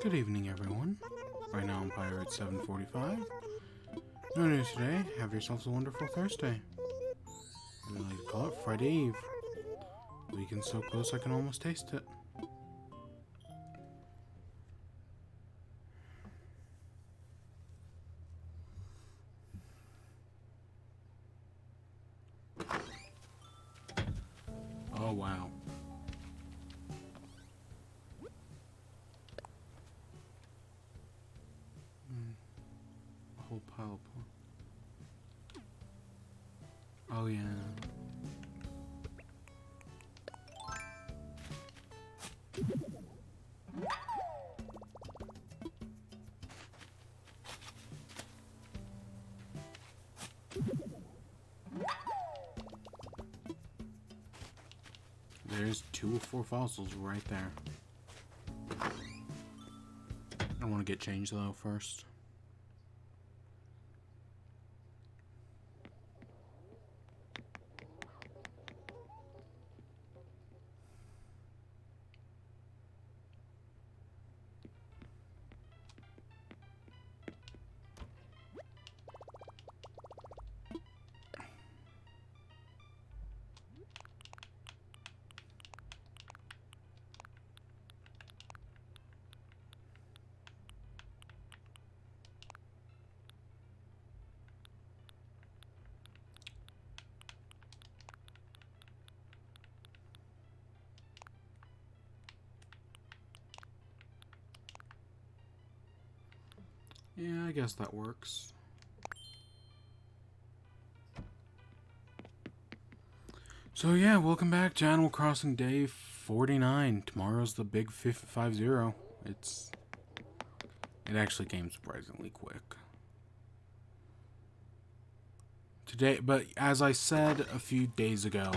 Good evening, everyone. Right now I'm Pirate 745. No news today. Have yourselves a wonderful Thursday. I like to call it Friday Eve. Weekend's so close I can almost taste it. Oh wow. A whole pile of pork. Oh yeah. There's 2 or 4 fossils right there. I want to get changed though first. Yeah, I guess that works. So yeah, welcome back to Animal Crossing Day 49. Tomorrow's the big 50. It actually came surprisingly quick. Today, but as I said a few days ago,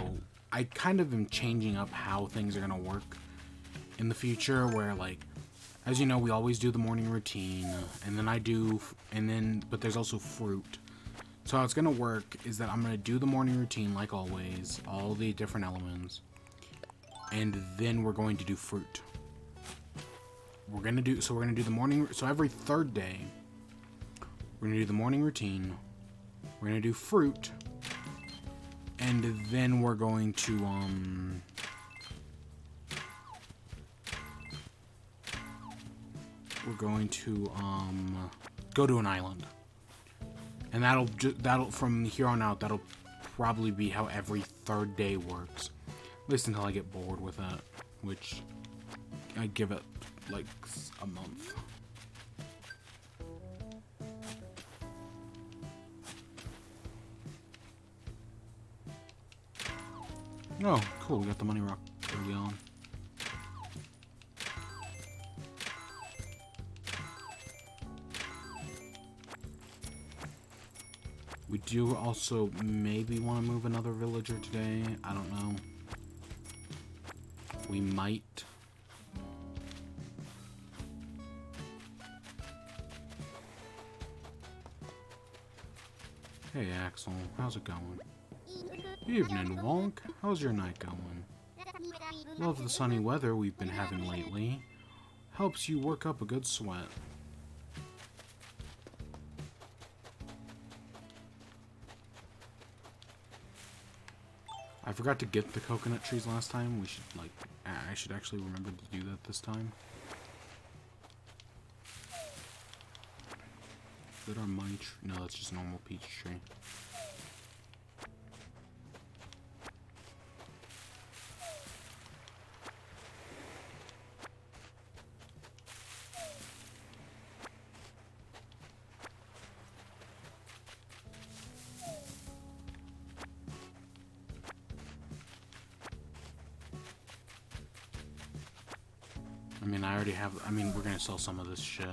I kind of am changing up how things are going to work in the future, where like, as you know, we always do the morning routine, but there's also fruit. So how it's going to work is that I'm going to do the morning routine like always, all the different elements, and then we're going to do fruit. We're going to do the morning, so every third day, we're going to do the morning routine, we're going to do fruit, and then we're going to, go to an island. And that'll from here on out, that'll probably be how every third day works. At least until I get bored with it, which I give it like a month. Oh, cool, we got the money rock early on. We do also maybe want to move another villager today. I don't know. We might. Hey Axel, how's it going? Evening, Wonk. How's your night going? Love the sunny weather we've been having lately. Helps you work up a good sweat. I forgot to get the coconut trees last time. I should actually remember to do that this time. Is that our money tree? No, that's just a normal peach tree. We're gonna sell some of this shit.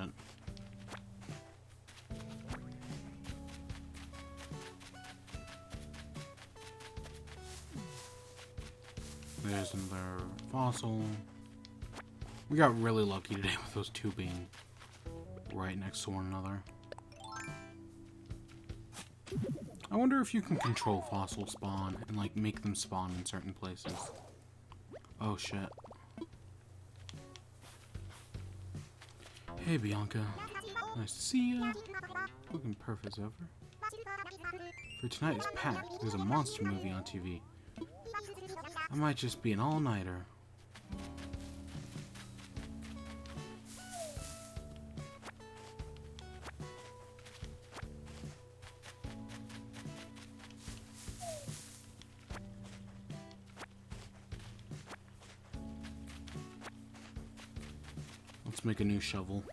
There's another fossil. We got really lucky today with those 2 being right next to one another. I wonder if you can control fossil spawn and like make them spawn in certain places. Oh shit. Hey, Bianca. Nice to see you. Looking perfect as ever. For tonight is packed. There's a monster movie on TV. I might just be an all-nighter. Let's make a new shovel.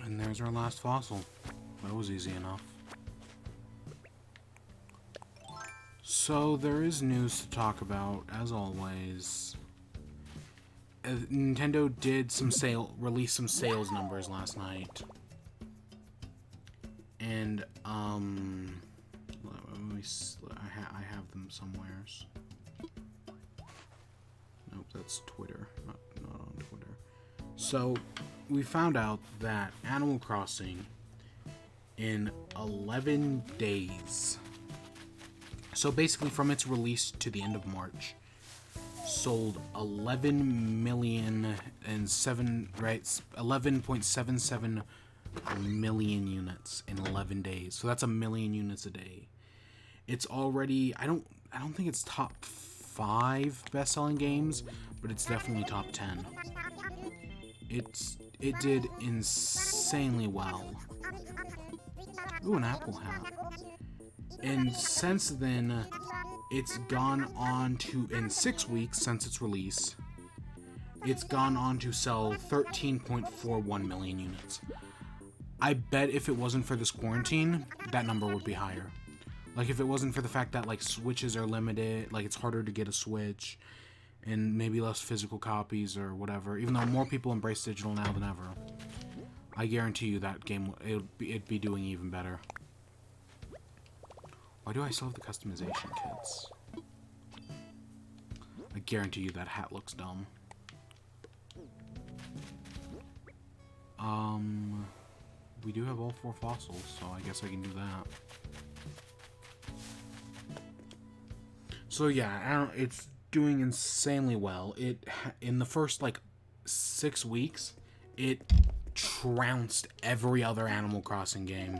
And there's our last fossil. That was easy enough. So there is news to talk about, as always. Nintendo did release some sales numbers last night. And let me I have them somewheres. Nope, that's Twitter, not on Twitter. So we found out that Animal Crossing in 11 days. So basically from its release to the end of March, sold 11.77 million units in 11 days. So that's 1 million units a day. It's already, I don't think it's top 5 best-selling games, but it's definitely top 10. It did insanely well. Ooh, an apple hat. And since then, it's gone on to, in 6 weeks since its release, it's gone on to sell 13.41 million units. I bet if it wasn't for this quarantine, that number would be higher. Like, if it wasn't for the fact that, like, Switches are limited, like, it's harder to get a Switch, and maybe less physical copies or whatever, even though more people embrace digital now than ever, I guarantee you that game, it'd be doing even better. Why do I still have the customization kits? I guarantee you that hat looks dumb. We do have all 4 fossils, so I guess I can do that. So yeah, it's doing insanely well. In the first like 6 weeks, it trounced every other Animal Crossing game.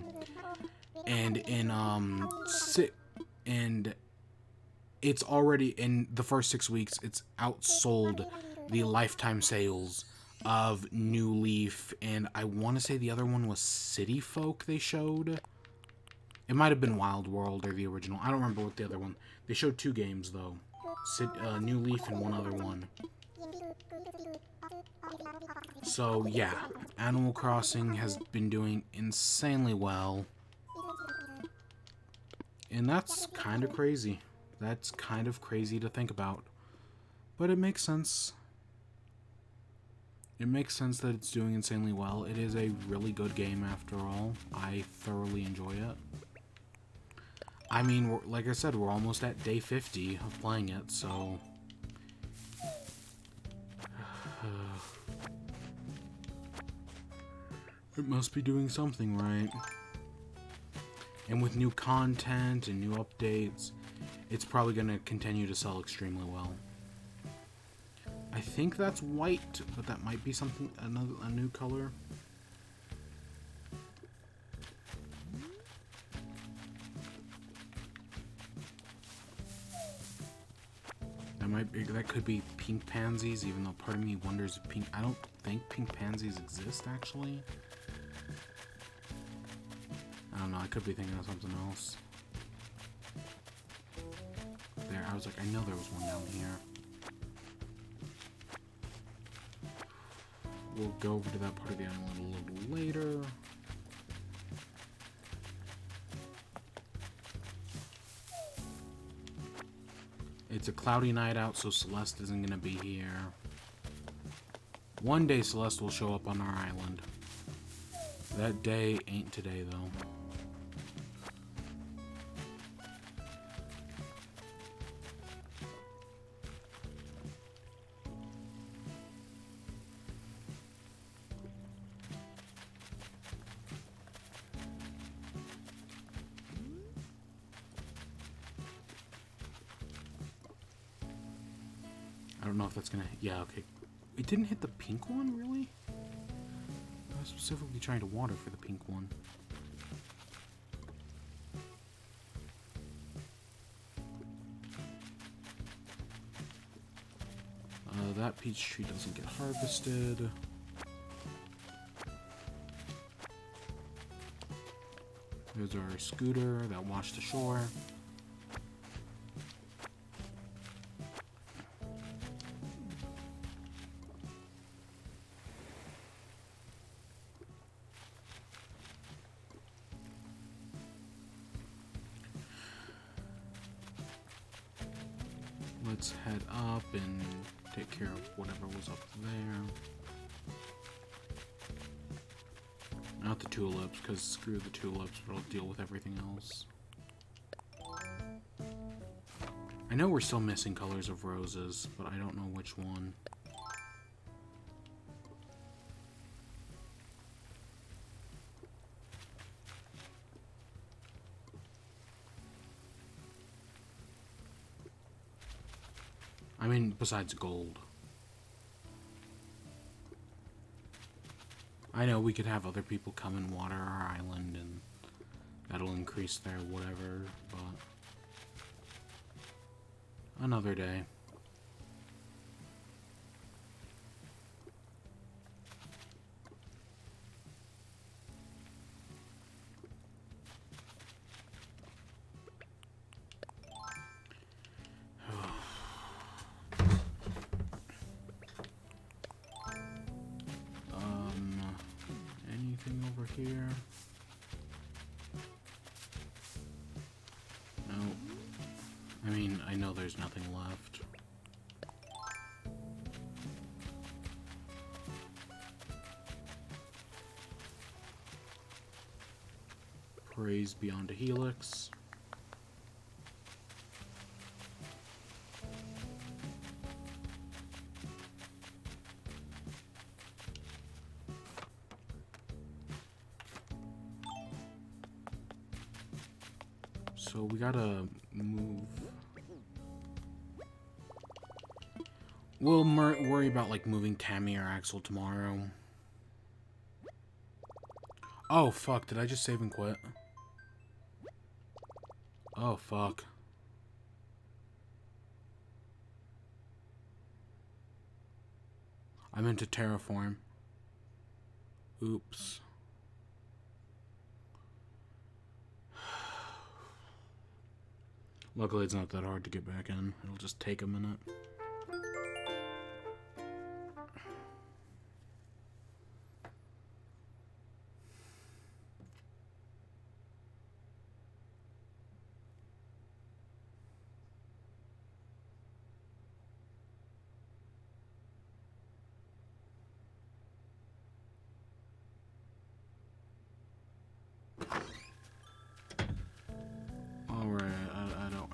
And it's already, in the first 6 weeks, it's outsold the lifetime sales of New Leaf, and I want to say the other one was City Folk they showed. It might have been Wild World or the original. I don't remember what the other one. They showed 2 games, though. New Leaf and one other one. So, yeah. Animal Crossing has been doing insanely well. And that's kind of crazy. That's kind of crazy to think about. But it makes sense. It makes sense that it's doing insanely well. It is a really good game after all. I thoroughly enjoy it. I mean, like I said, we're almost at day 50 of playing it, so... it must be doing something right. And with new content and new updates, it's probably going to continue to sell extremely well. I think that's white, but that might be something, a new color. That could be pink pansies, even though part of me wonders if I don't think pink pansies exist, actually. I don't know, I could be thinking of something else. There, I was like, I know there was one down here. We'll go over to that part of the island a little later. It's a cloudy night out, so Celeste isn't going to be here. One day Celeste will show up on our island. That day ain't today, though. don't know if that's gonna... Yeah, okay. It didn't hit the pink one, really? I was specifically trying to water for the pink one. That peach tree doesn't get harvested. There's our scooter that washed ashore. Let's head up and take care of whatever was up there. Not the tulips, because screw the tulips, but I'll deal with everything else. I know we're still missing colors of roses, but I don't know which one. I mean, besides gold. I know we could have other people come and water our island, and that'll increase their whatever, but another day. Anything over here? No. I mean, I know there's nothing left. Praise beyond a helix. So we gotta move. We'll worry about like moving Tammy or Axel tomorrow. Oh fuck, did I just save and quit? Oh fuck. I meant to terraform. Oops. Luckily, it's not that hard to get back in. It'll just take a minute.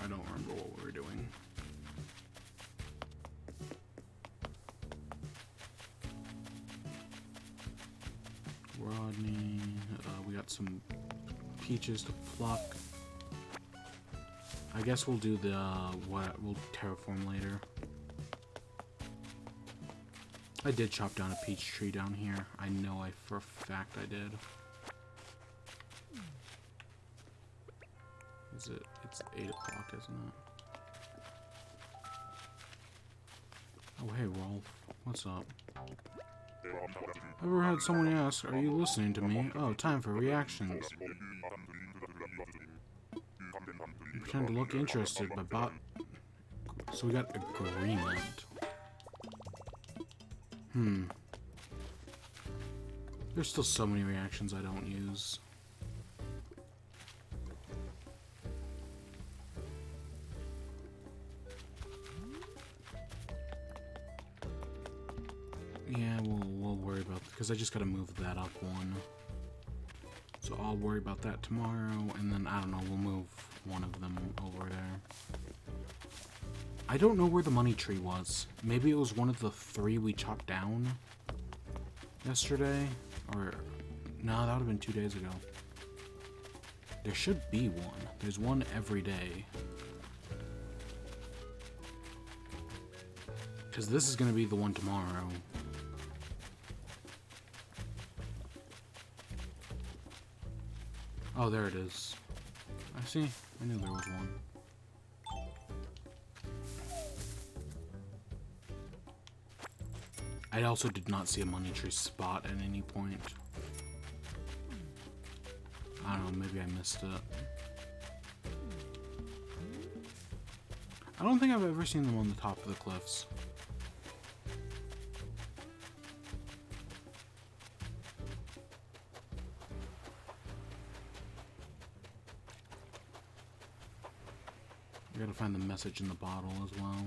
I don't remember what we were doing. Rodney, we got some peaches to pluck. I guess we'll do the, we'll terraform later. I did chop down a peach tree down here. I know for a fact I did. Is it? It's 8 o'clock, isn't it? Oh, hey, Rolf. What's up? Ever had someone ask, are you listening to me? Oh, time for reactions. You pretend to look interested, but so we got agreement. There's still so many reactions I don't use. Yeah, we'll worry about, because I just gotta move that up one. So I'll worry about that tomorrow, and then, I don't know, we'll move one of them over there. I don't know where the money tree was. Maybe it was one of the 3 we chopped down yesterday? Or, no, that would have been 2 days ago. There should be one. There's one every day. Because this is going to be the one tomorrow. Oh, there it is. I see. I knew there was one. I also did not see a money tree spot at any point. I don't know, maybe I missed it. I don't think I've ever seen them on the top of the cliffs. I gotta find the message in the bottle as well.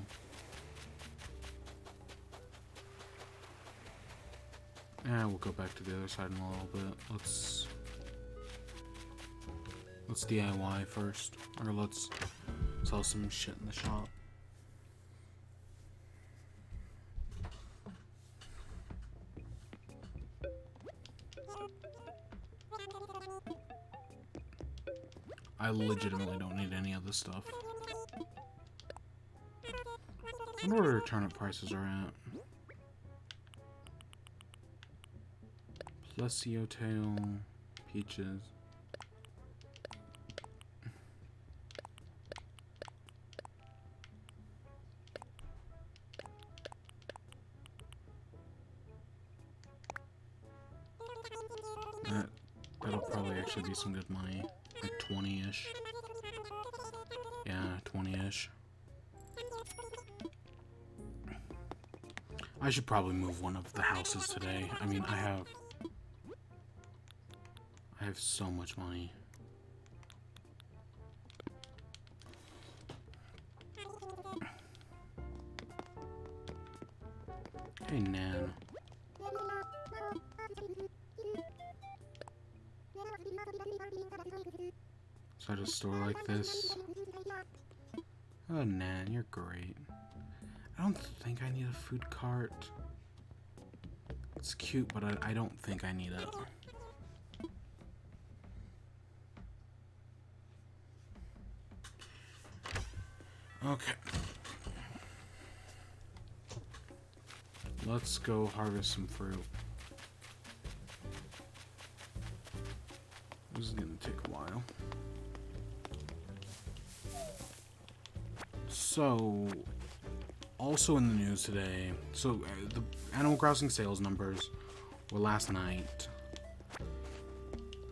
Yeah, we'll go back to the other side in a little bit. Let's DIY first, or let's sell some shit in the shop. I legitimately don't need any of this stuff. I wonder where turnip prices are at. Plesio tail, peaches. That'll probably actually be some good money. Like 20-ish. Yeah, 20-ish. I should probably move one of the houses today. I mean, I have so much money. Hey, Nan. So at a store like this. Oh, Nan, you're great. I don't think I need a food cart. It's cute, but I don't think I need it. Okay. Let's go harvest some fruit. This is gonna take a while. So, also in the news today, the Animal Crossing sales numbers were last night.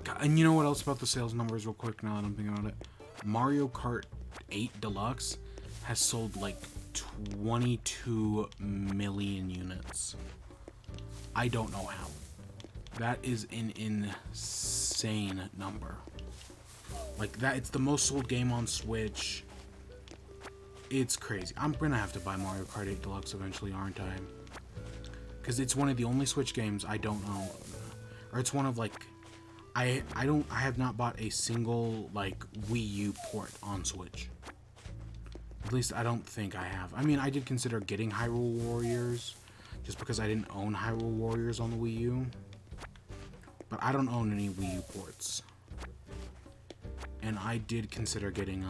God, and you know what else about the sales numbers real quick now that I'm thinking about it? Mario Kart 8 Deluxe has sold like 22 million units. I don't know how. That is an insane number. Like that, it's the most sold game on Switch. It's crazy. I'm gonna have to buy Mario Kart 8 Deluxe eventually, aren't I? Because it's one of the only Switch games I don't own. Or it's one of like, I have not bought a single like Wii U port on Switch. At least I don't think I have. I mean, I did consider getting Hyrule Warriors just because I didn't own Hyrule Warriors on the Wii U. But I don't own any Wii U ports. And I did consider getting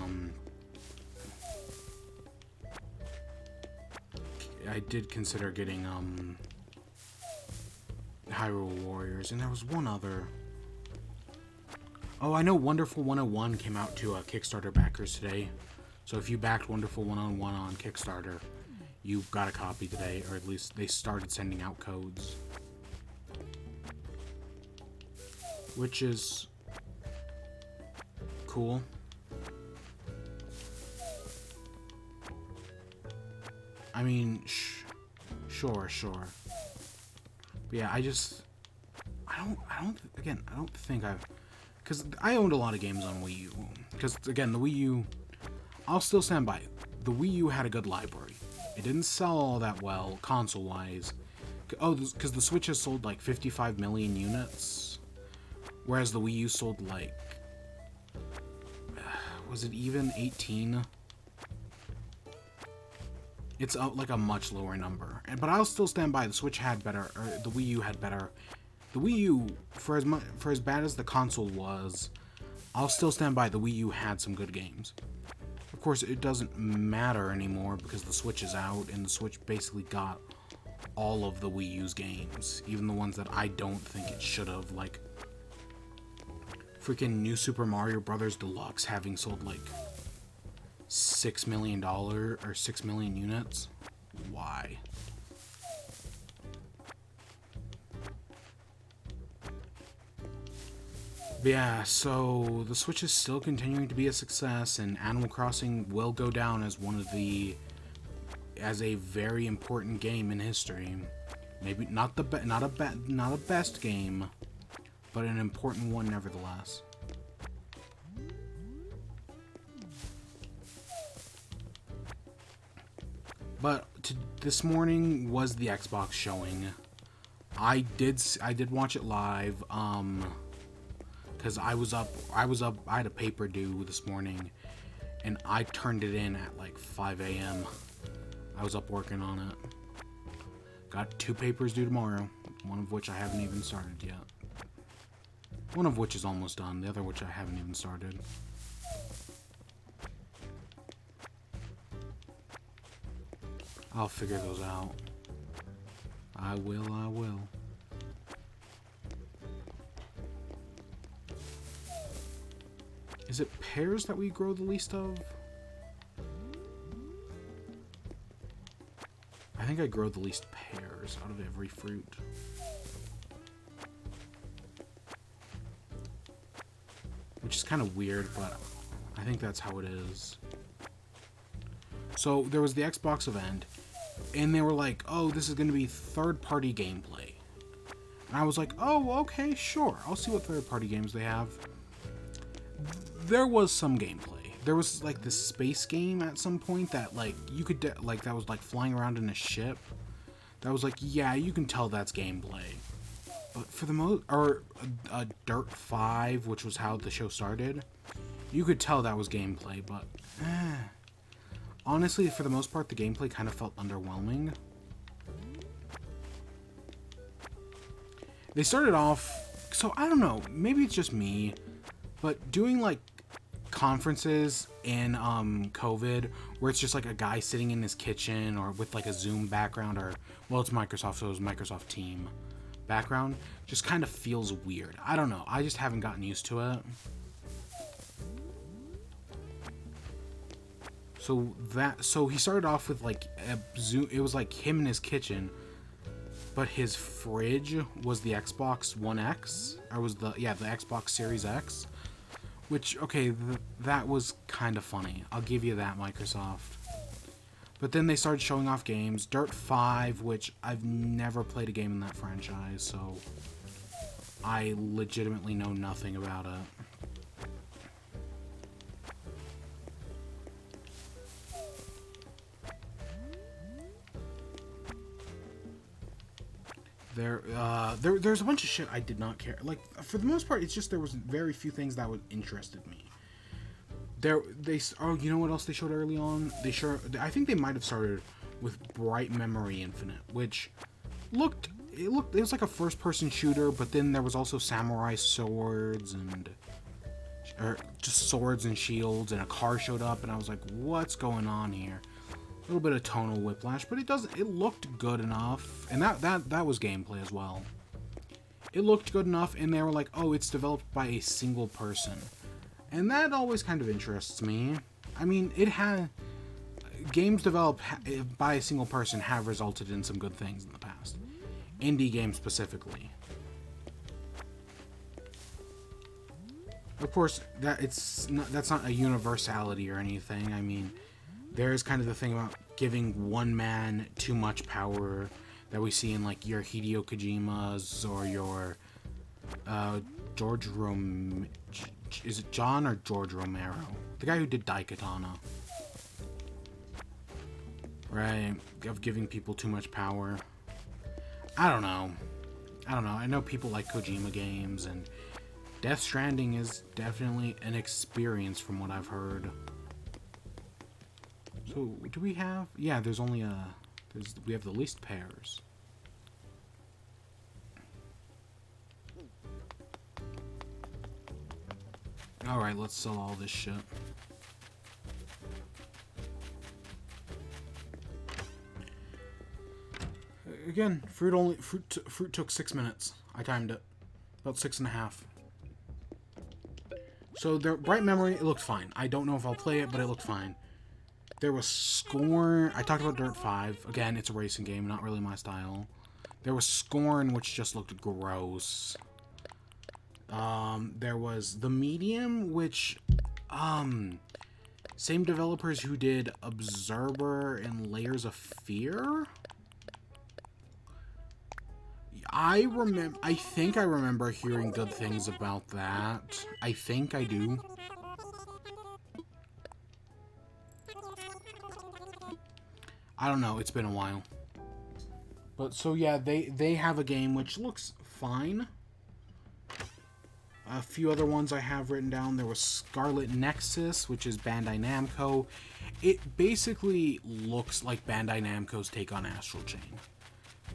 Hyrule Warriors, and there was one other. Oh, I know Wonderful 101 came out to Kickstarter backers today. So if you backed Wonderful 101 on Kickstarter, you got a copy today, or at least they started sending out codes. Which is cool. I mean, sure. But yeah, I don't think I've, because I owned a lot of games on Wii U. Because again, the Wii U, I'll still stand by it. The Wii U had a good library. It didn't sell all that well console-wise. Oh, because the Switch has sold like 55 million units, whereas the Wii U sold like, was it even 18? It's like a much lower number. But I'll still stand by the Switch had better, or the Wii U had better. The Wii U, for as bad as the console was, I'll still stand by the Wii U had some good games. course, it doesn't matter anymore because the Switch is out, and the Switch basically got all of the Wii U's games, even the ones that I don't think it should have, like freaking New Super Mario Bros. Deluxe having sold like $6 million or 6 million units. Why? But yeah, so the Switch is still continuing to be a success, and Animal Crossing will go down as as a very important game in history. Maybe not not a best game, but an important one nevertheless. But this morning was the Xbox showing. I did watch it live. Because I was up, I had a paper due this morning, and I turned it in at like 5 a.m. I was up working on it. Got 2 papers due tomorrow, one of which I haven't even started yet. One of which is almost done, the other which I haven't even started. I'll figure those out. I will. Is it pears that we grow the least of? I think I grow the least pears out of every fruit. Which is kind of weird, but I think that's how it is. So there was the Xbox event, and they were like, oh, this is going to be third-party gameplay. And I was like, oh, okay, sure. I'll see what third-party games they have. There was some gameplay. There was like this space game at some point that like you could that was like flying around in a ship. That was like, yeah, you can tell that's gameplay. But for the most, or Dirt 5, which was how the show started, you could tell that was gameplay. But honestly, for the most part, the gameplay kind of felt underwhelming. They started off, so I don't know, maybe it's just me, but doing like conferences in COVID where it's just like a guy sitting in his kitchen or with like a Zoom background, or well, it's Microsoft, so it was Microsoft Team background, just kind of feels weird. I don't know, I just haven't gotten used to it. So he started off with like a Zoom, it was like him in his kitchen, but his fridge was the Xbox One X, or was the Xbox Series X. Which, okay, that was kind of funny. I'll give you that, Microsoft. But then they started showing off games. Dirt 5, which I've never played a game in that franchise, so I legitimately know nothing about it. There's a bunch of shit I did not care. Like, for the most part, it's just there was very few things that would interested me. Oh, you know what else they showed early on? I think they might have started with Bright Memory Infinite, which it was like a first-person shooter, but then there was also samurai swords or just swords and shields, and a car showed up, and I was like, what's going on here? A little bit of tonal whiplash, but it looked good enough, and that was gameplay as well. It looked good enough, and they were like, oh, it's developed by a single person, and that always kind of interests me. I mean, games developed by a single person have resulted in some good things in the past, indie games specifically. Of course, that's not a universality or anything. I mean, there's kind of the thing about giving one man too much power that we see in like your Hideo Kojima's or your is it John or George Romero? The guy who did Daikatana. Right, of giving people too much power. I don't know. I know people like Kojima games, and Death Stranding is definitely an experience from what I've heard. So, do we have... Yeah, there's only we have the least pairs. Alright, let's sell all this shit. again, fruit took 6 minutes. I timed it. About 6.5. So the Bright Memory, it looked fine. I don't know if I'll play it, but it looked fine. There was Scorn. I talked about Dirt 5. Again, it's a racing game, not really my style. There was Scorn, which just looked gross. There was The Medium, which, same developers who did Observer and Layers of Fear? I think I remember hearing good things about that. I think I do. I don't know, it's been a while. But so yeah, they have a game which looks fine. A few other ones I have written down. There was Scarlet Nexus, which is Bandai Namco. It basically looks like Bandai Namco's take on Astral Chain.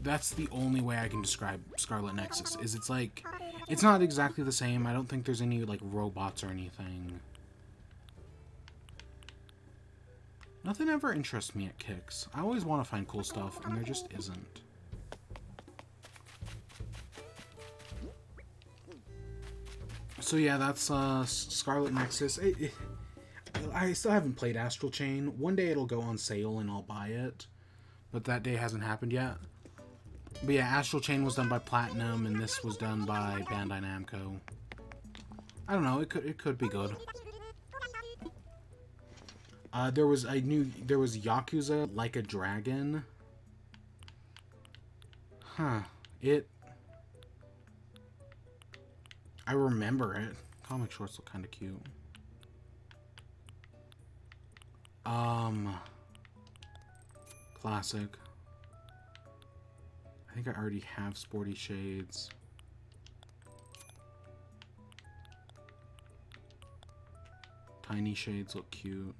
That's the only way I can describe Scarlet Nexus, is it's like, it's not exactly the same. I don't think there's any, like, robots or anything. Nothing ever interests me at Kicks. I always want to find cool stuff, and there just isn't. So yeah, that's Scarlet Nexus. I still haven't played Astral Chain. One day it'll go on sale and I'll buy it, but that day hasn't happened yet. But yeah, Astral Chain was done by Platinum, and this was done by Bandai Namco. I don't know. It could be good. There was Yakuza Like a Dragon. Huh. I remember it. Comic shorts look kind of cute. Classic. I think I already have Sporty Shades. Tiny Shades look cute.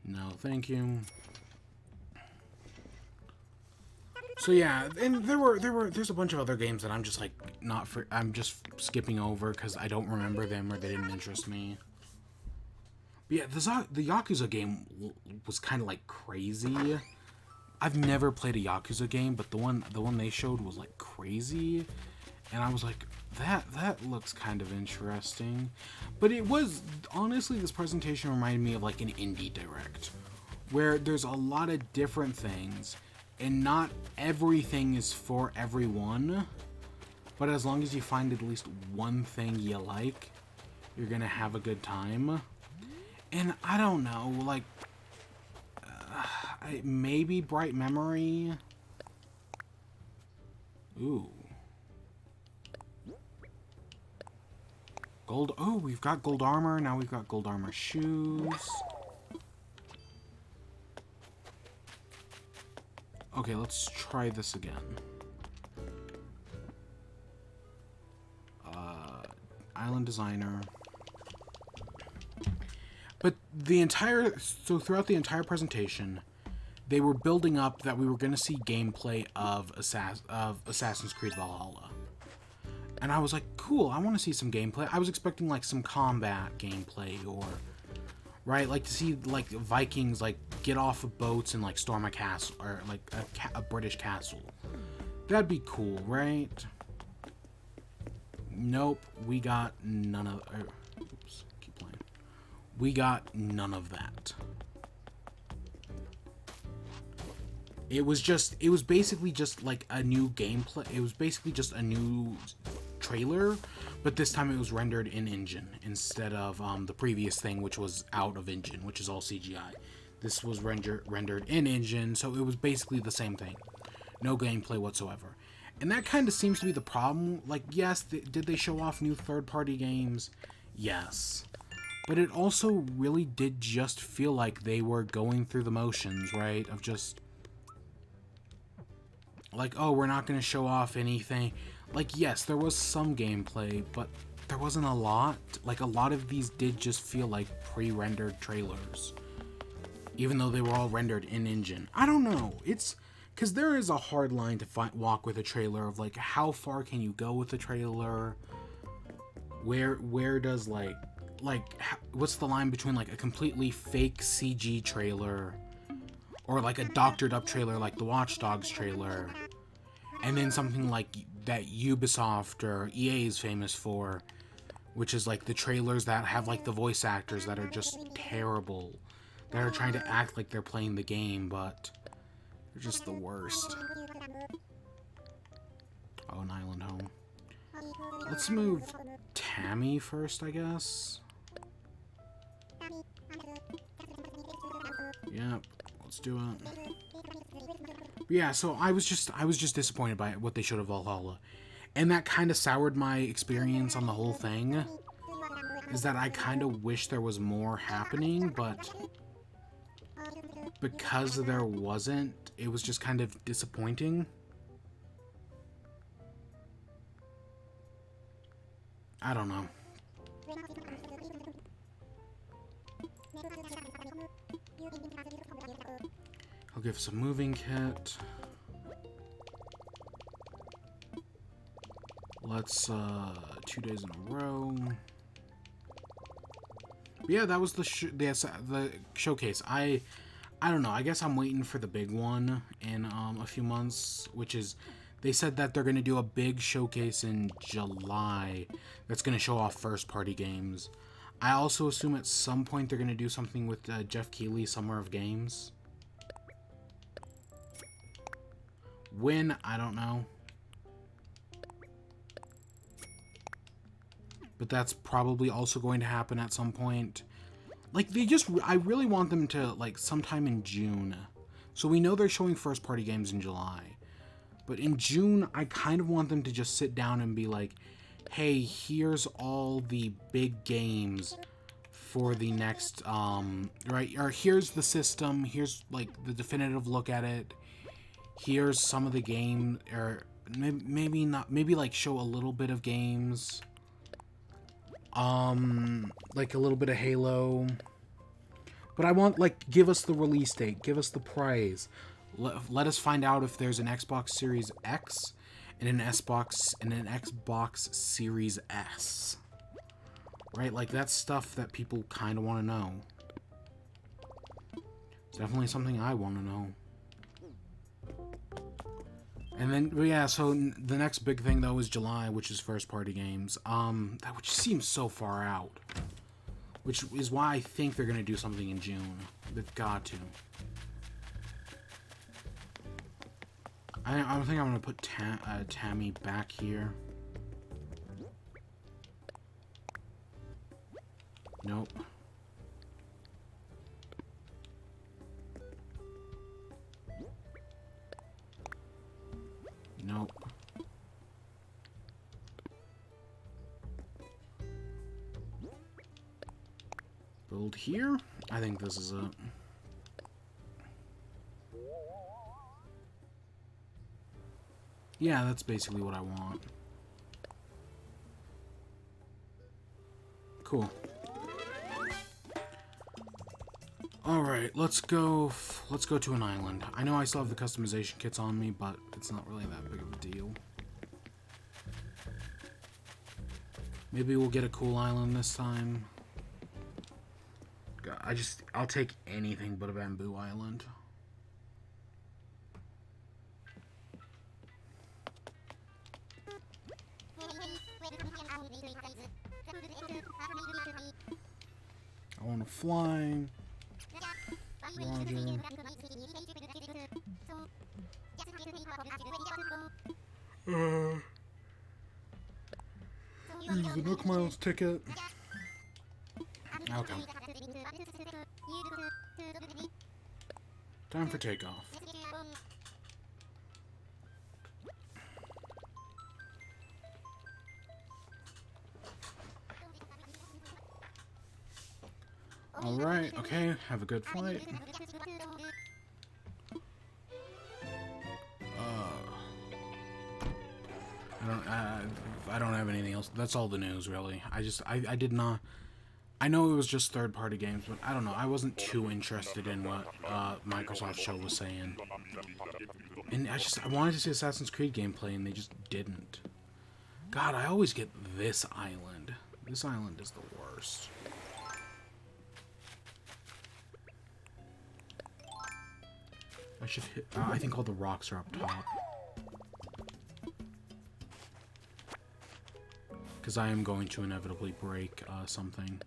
No, thank you. So yeah, and there's a bunch of other games that I'm just like I'm just skipping over because I don't remember them or they didn't interest me. But yeah, the Yakuza game was kind of like crazy. I've never played a Yakuza game, but the one they showed was like crazy, and I was like, that looks kind of interesting. But it was, honestly, this presentation reminded me of like an indie direct, where there's a lot of different things, and not everything is for everyone, but as long as you find at least one thing you like, you're gonna have a good time. And I don't know, like, maybe Bright Memory. Ooh. Gold. Oh, we've got gold armor. Now we've got gold armor shoes. Okay, let's try this again. Island designer. But throughout the entire presentation, they were building up that we were going to see gameplay of Assassin's Creed Valhalla. And I was like, cool, I want to see some gameplay. I was expecting like some combat gameplay, or right, like to see like Vikings like get off of boats and like storm a castle, or like a British castle. That'd be cool, right? Nope, we got none of. Oops, keep playing. We got none of that. It was basically just like a new gameplay. It was basically just a new trailer, but this time it was rendered in engine instead of the previous thing, which was out of engine, which is all CGI. This was rendered in engine, so it was basically the same thing. No gameplay whatsoever. And that kind of seems to be the problem. Like, yes, did they show off new third-party games? Yes. But it also really did just feel like they were going through the motions, right? Of just like, oh, we're not going to show off anything. Like, yes, there was some gameplay, but there wasn't a lot. Like, a lot of these did just feel like pre-rendered trailers, even though they were all rendered in engine. I don't know. It's because there is a hard line to walk with a trailer of like, how far can you go with a trailer? Where does what's the line between like a completely fake CG trailer or like a doctored up trailer like the Watch Dogs trailer, and then something like that Ubisoft or EA is famous for, which is like the trailers that have like the voice actors that are just terrible, that are trying to act like they're playing the game, but they're just the worst. Oh, an island home. Let's move Tammy first, I guess. Yep, let's do it. Yeah, so I was just disappointed by what they showed of Valhalla. And that kind of soured my experience on the whole thing. Is that I kind of wish there was more happening, but because there wasn't, it was just kind of disappointing. I don't know. I'll give us a moving kit. Let's 2 days in a row. But yeah, that was the showcase. I don't know. I guess I'm waiting for the big one in a few months, which is, they said that they're going to do a big showcase in July that's going to show off first-party games. I also assume at some point they're going to do something with Jeff Keighley, Summer of Games. When, I don't know. But that's probably also going to happen at some point. Like, I really want them to, like, sometime in June. So we know they're showing first-party games in July. But in June, I kind of want them to just sit down and be like, hey, here's all the big games for the next, right? Or here's the system, here's, like, the definitive look at it. Here's some of the game, or maybe not, maybe, like, show a little bit of games. Like a little bit of Halo. But I want, like, give us the release date, give us the price. Let us find out if there's an Xbox Series X and an Xbox Series S. Right? Like, that's stuff that people kind of want to know. It's definitely something I want to know. And then, yeah, so the next big thing, though, is July, which is first-party games. Which seems so far out. Which is why I think they're going to do something in June. They've got to. I think I'm going to put Tammy back here. Nope. Nope. Build here? I think this is it. Yeah, that's basically what I want. Cool. Alright, let's go to an island. I know I still have the customization kits on me, but it's not really that big of a deal. Maybe we'll get a cool island this time. God, I'll take anything but a bamboo island. I want to fly. Roger. Use the Nook Miles ticket. Okay. Time for takeoff. Alright, okay, have a good flight. I don't have anything else. That's all the news, really. I did not... I know it was just third-party games, but I don't know. I wasn't too interested in what Microsoft's show was saying. And I wanted to see Assassin's Creed gameplay, and they just didn't. God, I always get this island. This island is the worst. I should hit... I think all the rocks are up top. Because I am going to inevitably break something.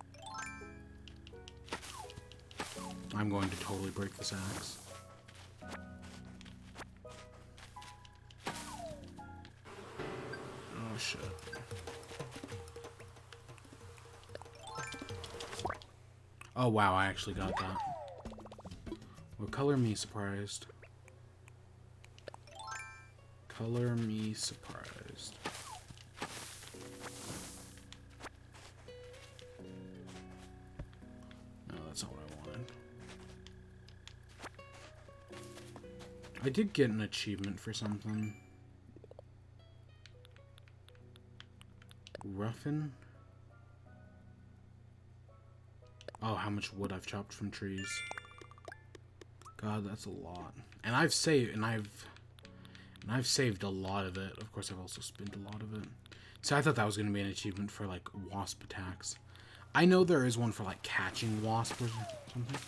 I'm going to totally break this axe. Oh, shit. Oh, wow, I actually got that. Well, color me surprised. Color me surprised. No, that's not what I wanted. I did get an achievement for something. Roughen? Oh, how much wood I've chopped from trees. God, that's a lot. And I've saved a lot of it. Of course, I've also spent a lot of it. So I thought that was going to be an achievement for, like, wasp attacks. I know there is one for, like, catching wasps or something.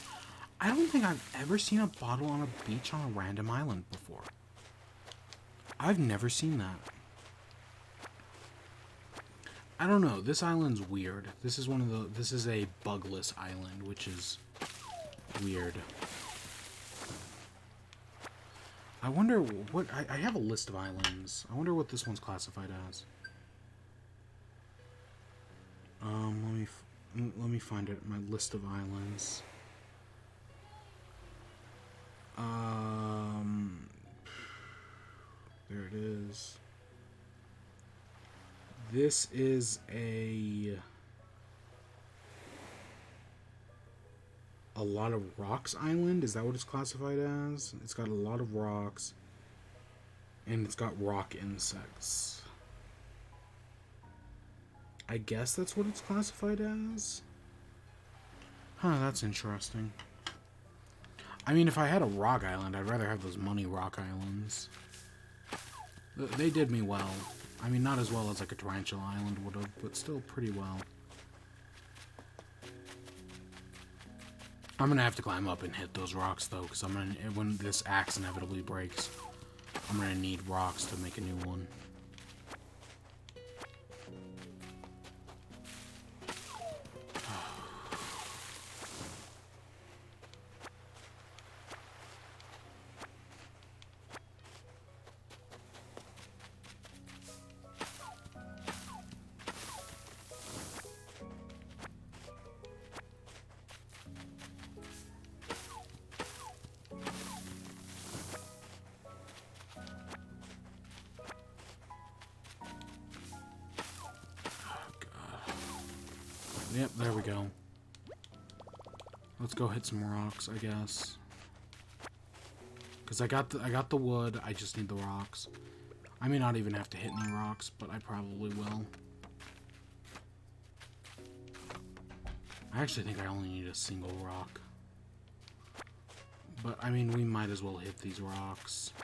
I don't think I've ever seen a bottle on a beach on a random island before. I've never seen that. I don't know. This island's weird. This is a bugless island, which is weird. I wonder what... I have a list of islands. I wonder what this one's classified as. Let me find it. My list of islands. There it is. This is a lot of rocks island. Is that what it's classified as? It's got a lot of rocks, and it's got rock insects. I guess that's what it's classified as. Huh, that's interesting. I mean, if I had a rock island, I'd rather have those money rock islands. They did me well. I mean, not as well as like a Tarantula Island would have, but still pretty well. I'm gonna have to climb up and hit those rocks though, because when this axe inevitably breaks, I'm gonna need rocks to make a new one. Yep, there we go. Let's go hit some rocks, I guess. Cause I got the wood. I just need the rocks. I may not even have to hit any rocks, but I probably will. I actually think I only need a single rock. But I mean, we might as well hit these rocks.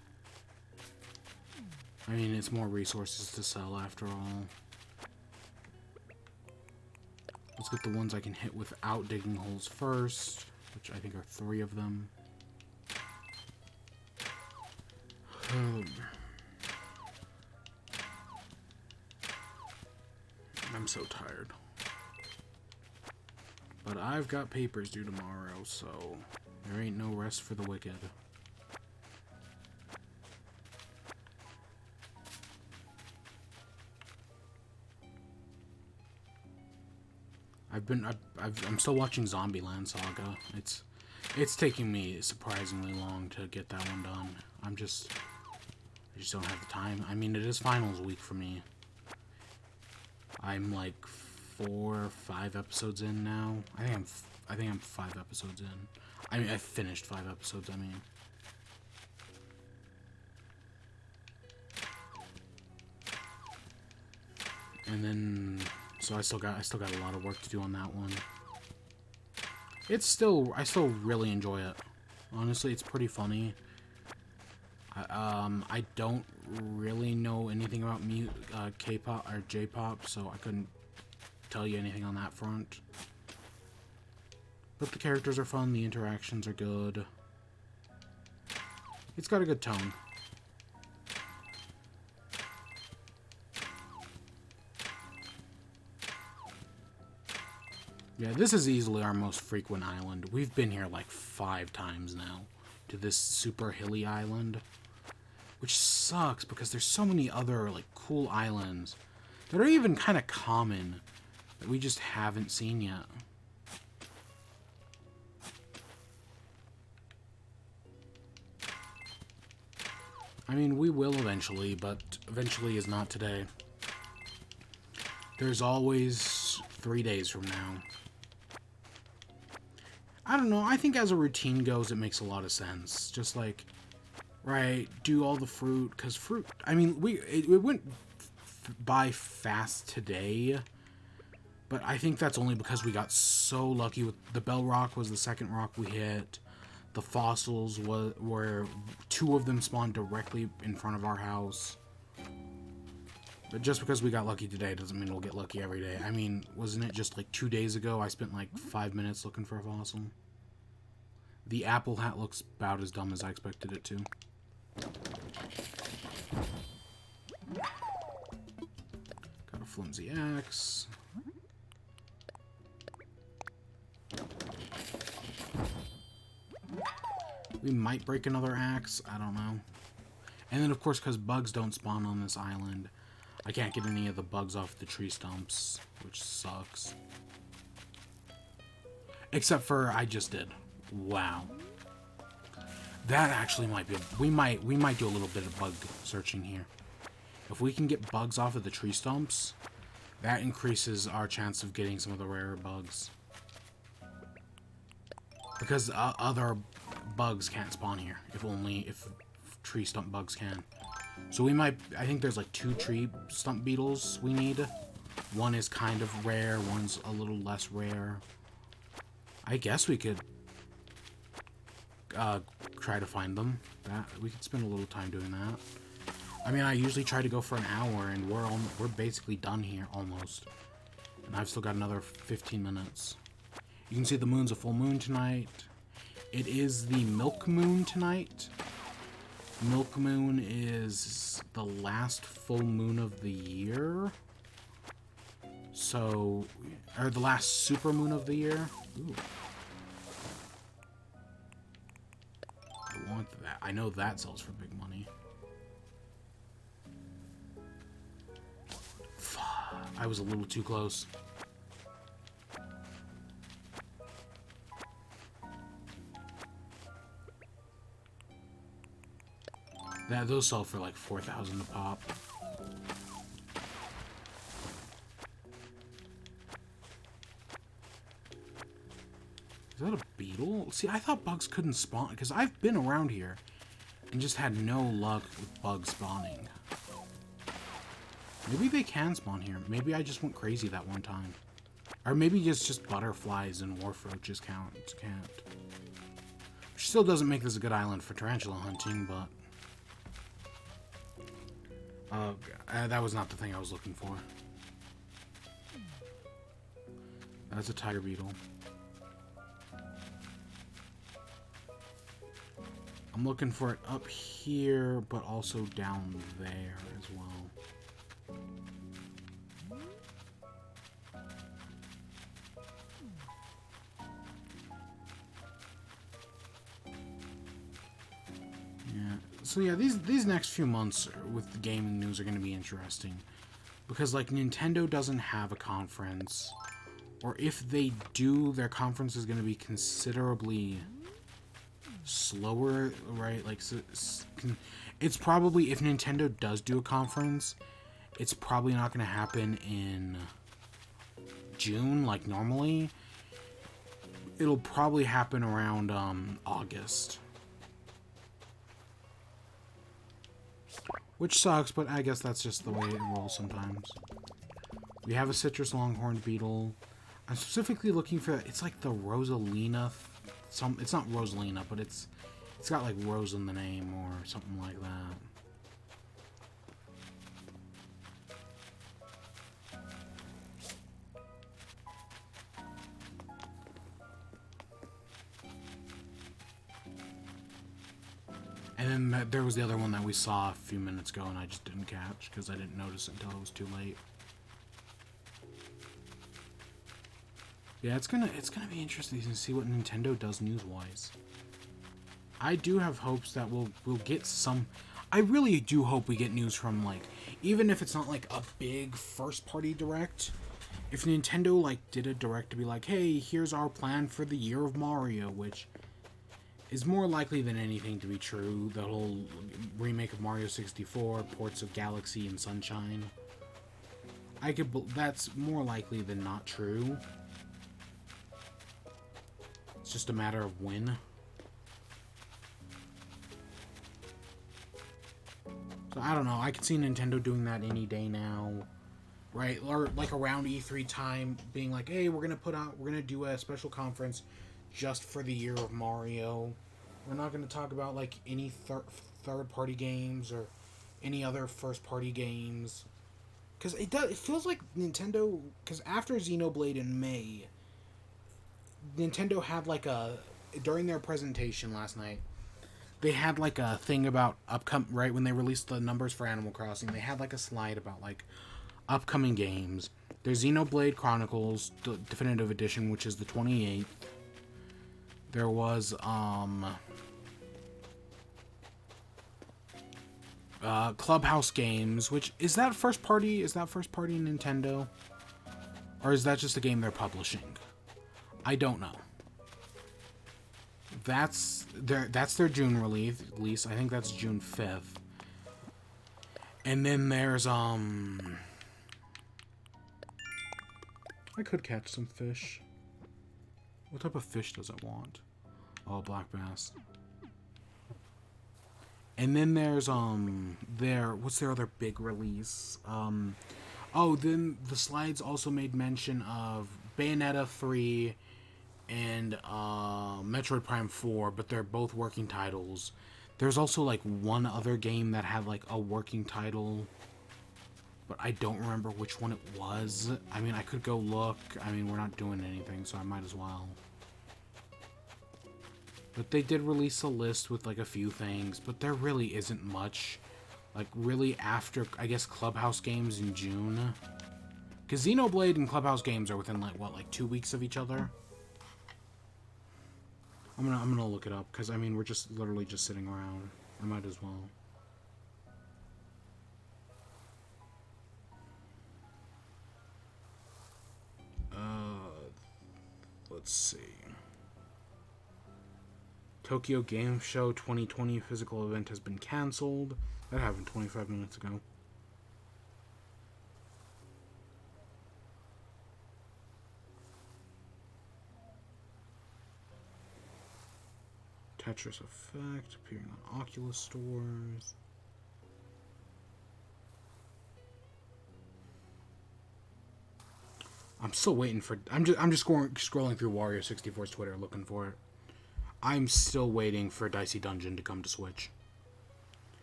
I mean, it's more resources to sell after all. Let's get the ones I can hit without digging holes first, which I think are 3 of them. I'm so tired. But I've got papers due tomorrow, so there ain't no rest for the wicked. I'm still watching Zombieland Saga. It's taking me surprisingly long to get that one done. I just don't have the time. I mean, it is finals week for me. I'm like 4 or 5 episodes in now. I think I'm 5 episodes in. I mean, I finished 5 episodes. I mean. And then, so I still got a lot of work to do on that one. I still really enjoy it. Honestly, it's pretty funny. I don't really know anything about K-pop or J-pop, so I couldn't tell you anything on that front. But the characters are fun, the interactions are good. It's got a good tone. Yeah, this is easily our most frequent island. We've been here like 5 times now to this super hilly island, which sucks because there's so many other like cool islands that are even kind of common that we just haven't seen yet. I mean, we will eventually, but eventually is not today. There's always 3 days from now. I don't know, I think as a routine goes, it makes a lot of sense. Just like, right, do all the fruit, because fruit, I mean, it went by fast today, but I think that's only because we got so lucky with the Bell Rock was the second rock we hit. The fossils were 2 of them spawned directly in front of our house. But just because we got lucky today doesn't mean we'll get lucky every day. I mean, wasn't it just like 2 days ago I spent like 5 minutes looking for a fossil? The apple hat looks about as dumb as I expected it to. Got a flimsy axe. We might break another axe, I don't know. And then of course, because bugs don't spawn on this island, I can't get any of the bugs off the tree stumps, which sucks. Except for I just did. Wow. That actually might be we might do a little bit of bug searching here. If we can get bugs off of the tree stumps, that increases our chance of getting some of the rarer bugs. Because other bugs can't spawn here, if tree stump bugs can. So we might, I think there's like 2 tree stump beetles we need. One is kind of rare, one's a little less rare. I guess we could try to find them. We could spend a little time doing that. I mean, I usually try to go for an hour, and we're basically done here almost. And I've still got another 15 minutes. You can see the moon's a full moon tonight. It is the milk moon tonight. Milk moon is the last full moon of the year. So, or the last super moon of the year. Ooh. I want that. I know that sells for big money. I was a little too close. Those sell for like 4,000 a pop. Is that a beetle? See, I thought bugs couldn't spawn, because I've been around here and just had no luck with bugs spawning. Maybe they can spawn here. Maybe I just went crazy that one time. Or maybe it's just butterflies and wharf roaches can't. Which still doesn't make this a good island for tarantula hunting, but... that was not the thing I was looking for. That's a tiger beetle. I'm looking for it up here, but also down there as well. Yeah. So yeah, these next few months with the gaming news are going to be interesting. Because like Nintendo doesn't have a conference, or if they do, their conference is going to be considerably slower, right? Like, it's probably, if Nintendo does do a conference, it's probably not going to happen in June like normally. It'll probably happen around August. Which sucks, but I guess that's just the way it rolls sometimes. We have a citrus longhorned beetle. I'm specifically looking for, it's like the Rosalina, it's not Rosalina, but it's got like Rose in the name or something like that. And then there was the other one that we saw a few minutes ago, and I just didn't catch because I didn't notice it until it was too late. Yeah, it's gonna be interesting to see what Nintendo does news-wise. I do have hopes that we'll get some. I really do hope we get news from, like, even if it's not like a big first-party direct. If Nintendo like did a direct to be like, hey, here's our plan for the year of Mario, which is more likely than anything to be true. The whole remake of Mario 64, ports of Galaxy and Sunshine. That's more likely than not true. It's just a matter of when. So I don't know. I could see Nintendo doing that any day now. Right? Or like around E3 time being like, hey, we're gonna do a special conference just for the year of Mario. We're not gonna talk about like any third party games or any other first party games. Cause it feels like Nintendo, cause after Xenoblade in May, Nintendo had like during their presentation last night, they had like a thing about right when they released the numbers for Animal Crossing, they had like a slide about like upcoming games. There's Xenoblade Chronicles Definitive Edition, which is the 28th. There was Clubhouse Games, which is that first party Nintendo, or is that just a game they're publishing? I don't know. That's their June release. I think that's June 5th. And then there's I could catch some fish. What type of fish does it want? Oh, black bass. And then there's what's their other big release? Oh, then the slides also made mention of Bayonetta 3 and Metroid Prime 4, but they're both working titles. There's also like one other game that had like a working title, but I don't remember which one it was. I mean, I could go look. I mean, we're not doing anything, so I might as well. But they did release a list with like a few things, but there really isn't much. Like, really after, I guess, Clubhouse Games in June. Because Xenoblade and Clubhouse Games are within like, what, like 2 weeks of each other? I'm gonna look it up, because I mean, we're just literally just sitting around. I might as well. Let's see. Tokyo Game Show 2020 physical event has been canceled. That happened 25 minutes ago. Tetris Effect appearing on Oculus stores. I'm still waiting for. I'm just scrolling through Wario 64's Twitter looking for it. I'm still waiting for Dicey Dungeon to come to Switch.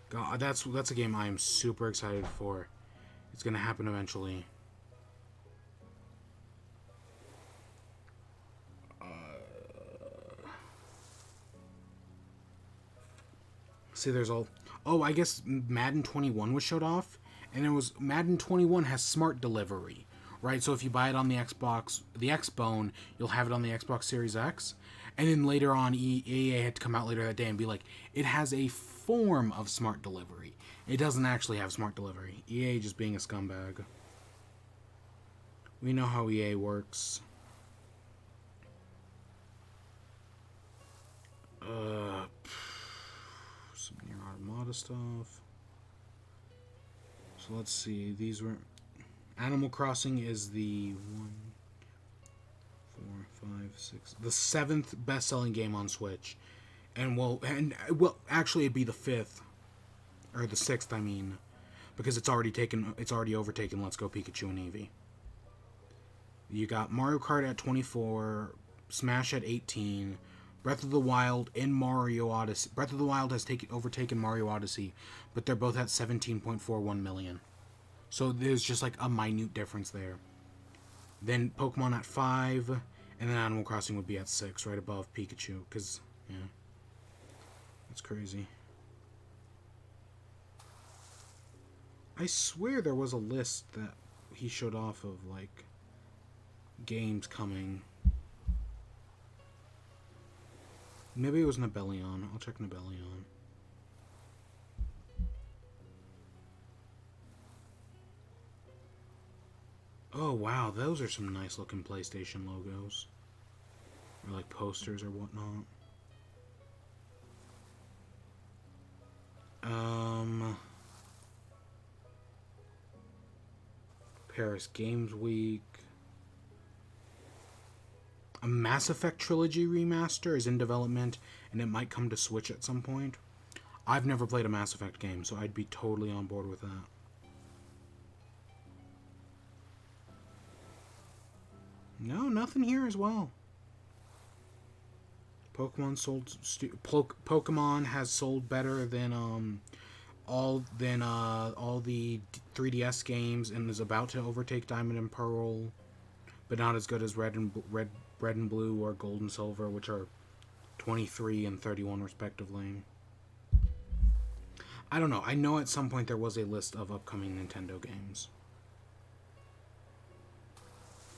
God, that's a game I am super excited for. It's gonna happen eventually. See, there's all. Oh, I guess Madden 21 was showed off, and it was Madden 21 has smart delivery. Right, so if you buy it on the Xbox, the Xbone, you'll have it on the Xbox Series X. And then later on, EA had to come out later that day and be like, it has a form of smart delivery. It doesn't actually have smart delivery. EA just being a scumbag. We know how EA works. Some Nier Automata stuff. So let's see, these were... Animal Crossing is the the 7th best-selling game on Switch, and actually it'd be the 5th, or the 6th, I mean, because it's already overtaken Let's Go Pikachu and Eevee. You got Mario Kart at 24, Smash at 18, Breath of the Wild and Mario Odyssey. Breath of the Wild has overtaken Mario Odyssey, but they're both at 17.41 million. So there's just like a minute difference there. Then Pokemon at 5, and then Animal Crossing would be at 6, right above Pikachu, because, yeah. That's crazy. I swear there was a list that he showed off of, like, games coming. Maybe it was Nibelion. I'll check Nibelion. Oh, wow. Those are some nice looking PlayStation logos. Or like posters or whatnot. Paris Games Week. A Mass Effect Trilogy remaster is in development, and it might come to Switch at some point. I've never played a Mass Effect game, so I'd be totally on board with that. No, nothing here as well. Pokemon has sold better than all the 3DS games, and is about to overtake Diamond and Pearl, but not as good as Red and Blue or Gold and Silver, which are 23 and 31 respectively. I don't know. I know at some point there was a list of upcoming Nintendo games.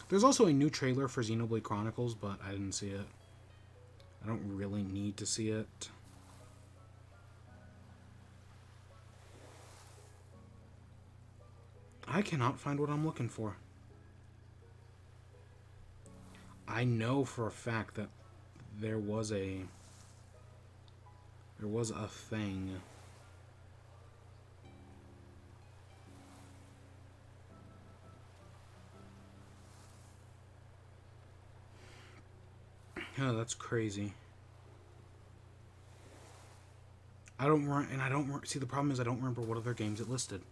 There's also a new trailer for Xenoblade Chronicles, but I didn't see it. I don't really need to see it. I cannot find what I'm looking for. I know for a fact that there was a thing. Oh, that's crazy. I don't see, the problem is I don't remember what other games it listed.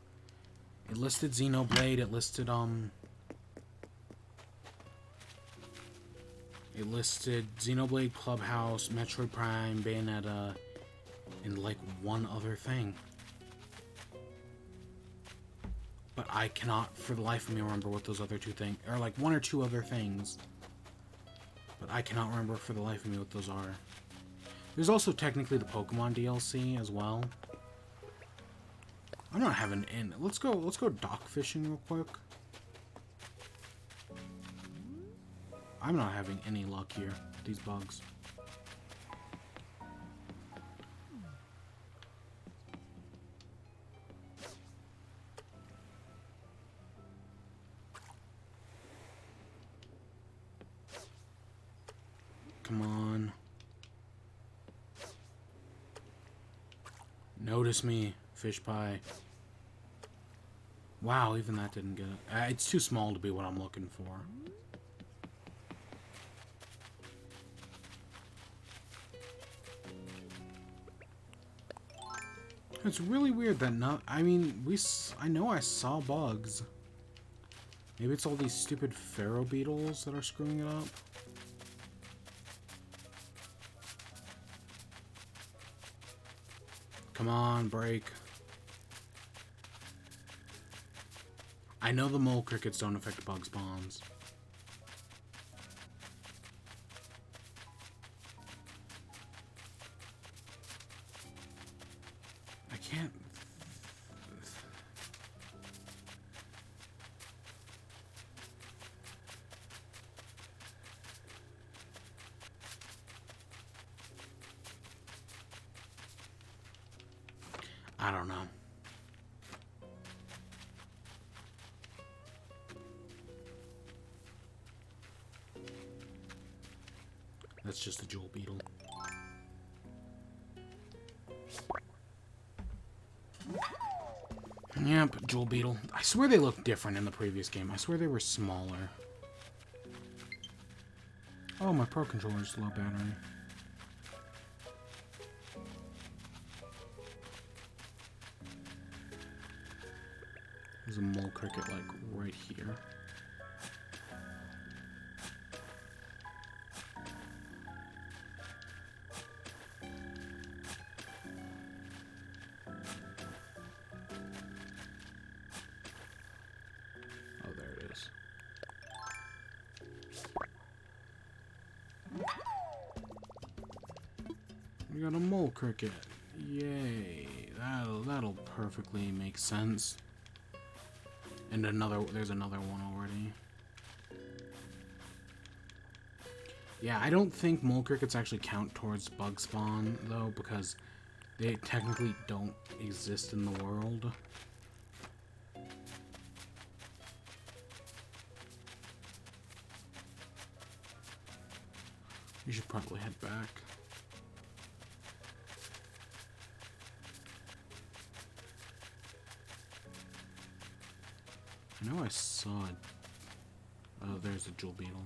It listed Xenoblade, it listed Xenoblade Clubhouse, Metroid Prime, Bayonetta, and like one other thing. But I cannot for the life of me remember what those other two things, or like one or two other things. But I cannot remember for the life of me what those are. There's also technically the Pokemon DLC as well. I'm not having in. Let's go dock fishing real quick. I'm not having any luck here with these bugs. Come on. Notice me, fish pie. Wow, even that didn't get it. It's too small to be what I'm looking for. It's really weird that not... I mean, I know I saw bugs. Maybe it's all these stupid Pharaoh beetles that are screwing it up. Come on, break. I know the mole crickets don't affect bug spawns. I can't... I don't know. That's just a jewel beetle. Yep, jewel beetle. I swear they looked different in the previous game. I swear they were smaller. Oh, my Pro Controller's low battery. There's a mole cricket, like, right here. Oh, there it is. We got a mole cricket. Yay. That'll perfectly make sense. And there's another one already. Yeah, I don't think mole crickets actually count towards bug spawn, though, because they technically don't exist in the world. You should probably head back. I know I saw it. Oh, there's a jewel beetle.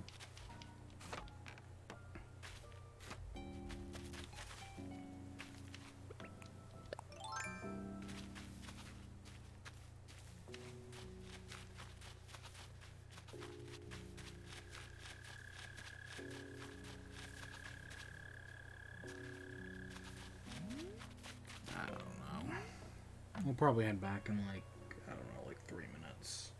I don't know. We'll probably head back in like, I don't know, like 3 minutes.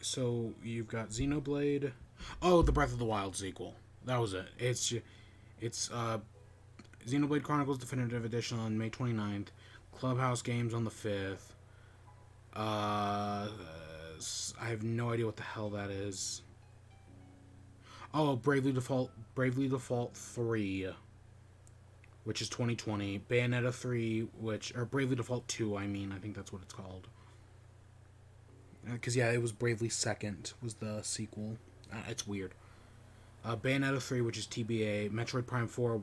So you've got Xenoblade. Oh, the Breath of the Wild sequel. That was it. It's Xenoblade Chronicles Definitive Edition on May 29th. Clubhouse Games on the 5th. I have no idea what the hell that is. Oh, Bravely Default 3, which is 2020. Bayonetta 3, or Bravely Default 2, I think that's what it's called. Because, yeah, it was Bravely Second, was the sequel. It's weird. Bayonetta 3, which is TBA. Metroid Prime 4,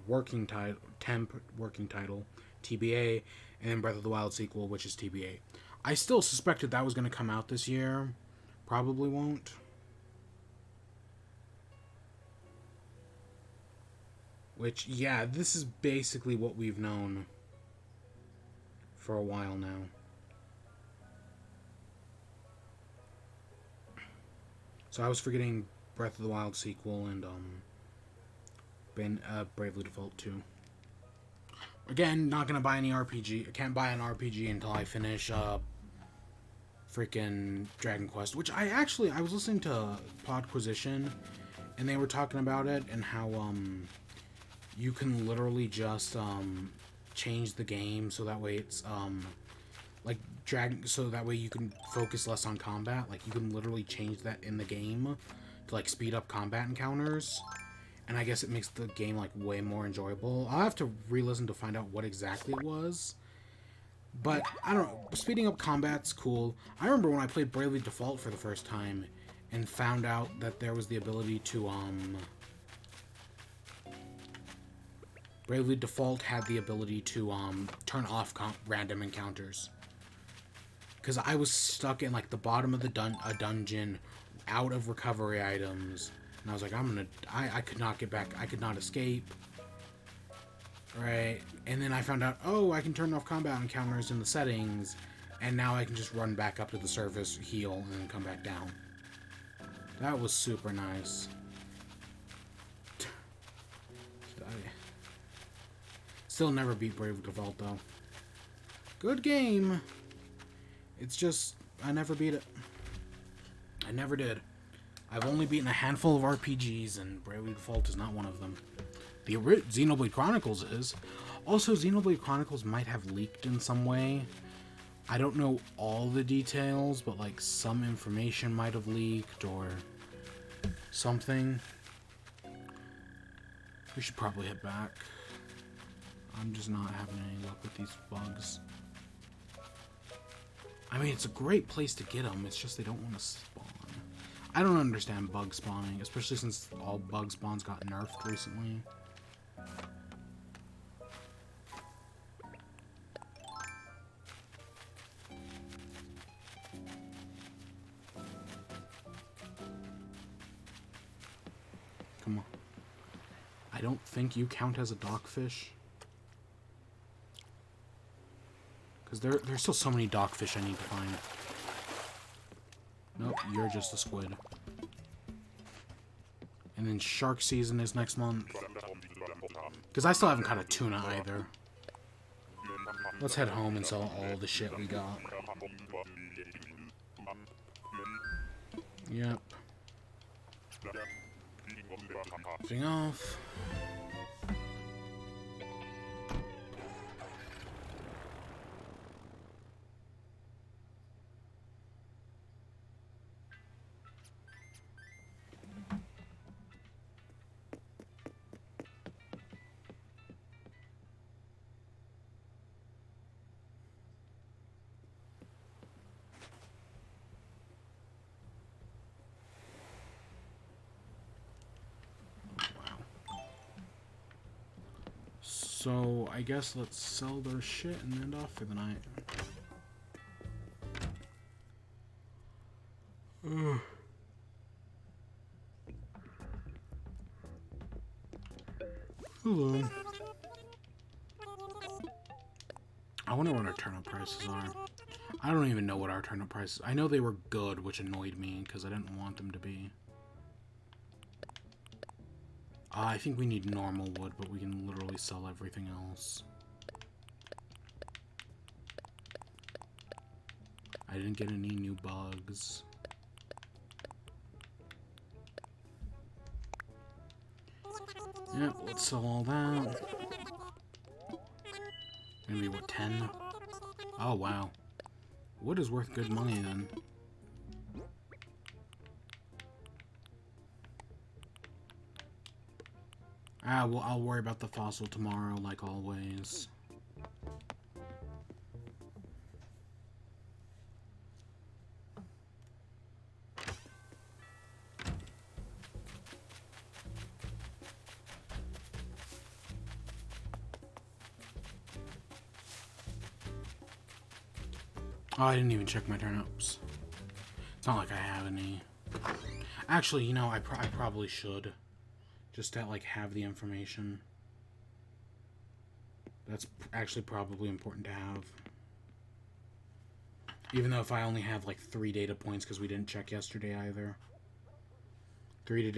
temp working title, TBA. And then Breath of the Wild sequel, which is TBA. I still suspected that was going to come out this year. Probably won't. Which, yeah, this is basically what we've known for a while now. So I was forgetting Breath of the Wild sequel and Bravely Default 2. Again, not gonna buy any RPG. I can't buy an RPG until I finish freaking Dragon Quest. Which I was listening to Podquisition, and they were talking about it and how you can literally just change the game so that way it's so that way you can focus less on combat. Like, you can literally change that in the game to like speed up combat encounters, and I guess it makes the game like way more enjoyable. I'll have to re-listen to find out what exactly it was, but I don't know, speeding up combat's cool. I remember when I played Bravely Default for the first time and found out that there was the ability to Bravely Default had the ability to turn off random encounters. Because I was stuck in like the bottom of the dungeon, out of recovery items, and I was like, I could not get back. I could not escape. Right, and then I found out, oh, I can turn off combat encounters in the settings, and now I can just run back up to the surface, heal, and then come back down. That was super nice. Still never beat Bravely Default though. Good game. It's just, I never beat it. I never did. I've only beaten a handful of RPGs, and Bravely Default is not one of them. The Xenoblade Chronicles is. Also, Xenoblade Chronicles might have leaked in some way. I don't know all the details, but like some information might have leaked or something. We should probably head back. I'm just not having any luck with these bugs. I mean, it's a great place to get them, it's just they don't want to spawn. I don't understand bug spawning, especially since all bug spawns got nerfed recently. Come on. I don't think you count as a dockfish. Because there's still so many dockfish I need to find. Nope, you're just a squid. And then shark season is next month. Because I still haven't caught a tuna either. Let's head home and sell all the shit we got. Yep. Thing off. So, I guess let's sell their shit and end off for the night. Ugh. Hello. I wonder what our turnip prices are. I don't even know what our turnip prices... I know they were good, which annoyed me, because I didn't want them to be. I think we need normal wood, but we can literally sell everything else. I didn't get any new bugs. Yep, let's sell all that. Maybe, what, 10? Oh, wow. Wood is worth good money, then. Well, I'll worry about the fossil tomorrow, like always. Oh, I didn't even check my turnips. It's not like I have any. Actually, you know, I probably should. Just to, like, have the information. That's actually probably important to have. Even though if I only have, like, 3 data points, because we didn't check yesterday either. 3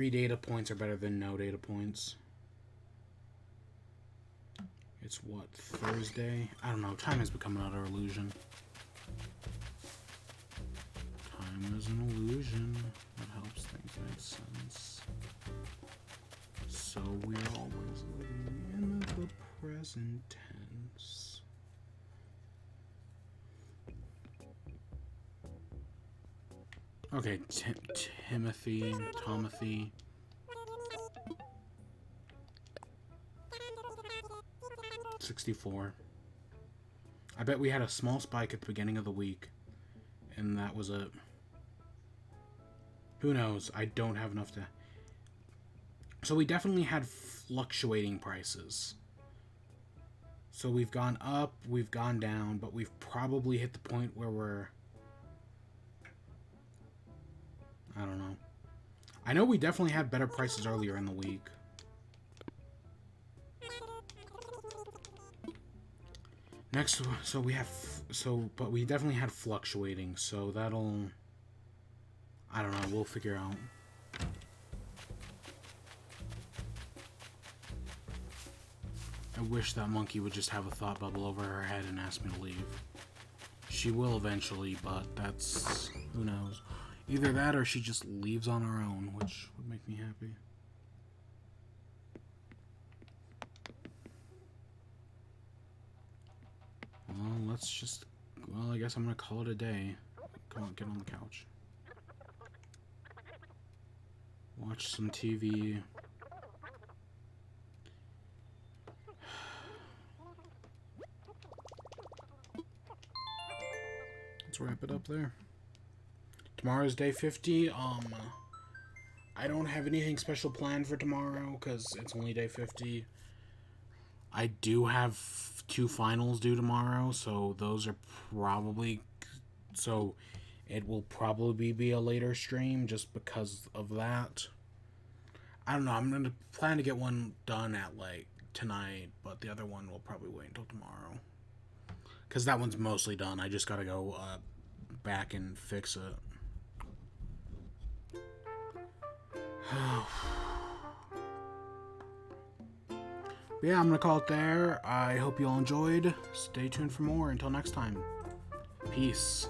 data points are better than no data points. It's what, Thursday? I don't know, time has become another illusion. Time is an illusion. That helps things make sense. So we're always living in the present tense. Okay, Timothy. 64. I bet we had a small spike at the beginning of the week, and that was it. Who knows? I don't have enough to... So we definitely had fluctuating prices. So we've gone up, we've gone down, but we've probably hit the point where we're... I don't know. I know we definitely had better prices earlier in the week. Next, so we have... but we definitely had fluctuating, so that'll... I don't know, we'll figure out. I wish that monkey would just have a thought bubble over her head and ask me to leave. She will eventually, but that's... who knows. Either that or she just leaves on her own, which would make me happy. Well, let's just... well, I guess I'm gonna call it a day. Come on, get on the couch. Watch some TV. Let's wrap it up there. Tomorrow's day 50. I don't have anything special planned for tomorrow because it's only day 50. I do have 2 finals due tomorrow, so those are probably... so it will probably be a later stream just because of that. I don't know, I'm going to plan to get one done at, like, tonight, but the other one will probably wait until tomorrow. Because that one's mostly done. I just got to go back and fix it. But yeah, I'm going to call it there. I hope you all enjoyed. Stay tuned for more. Until next time. Peace.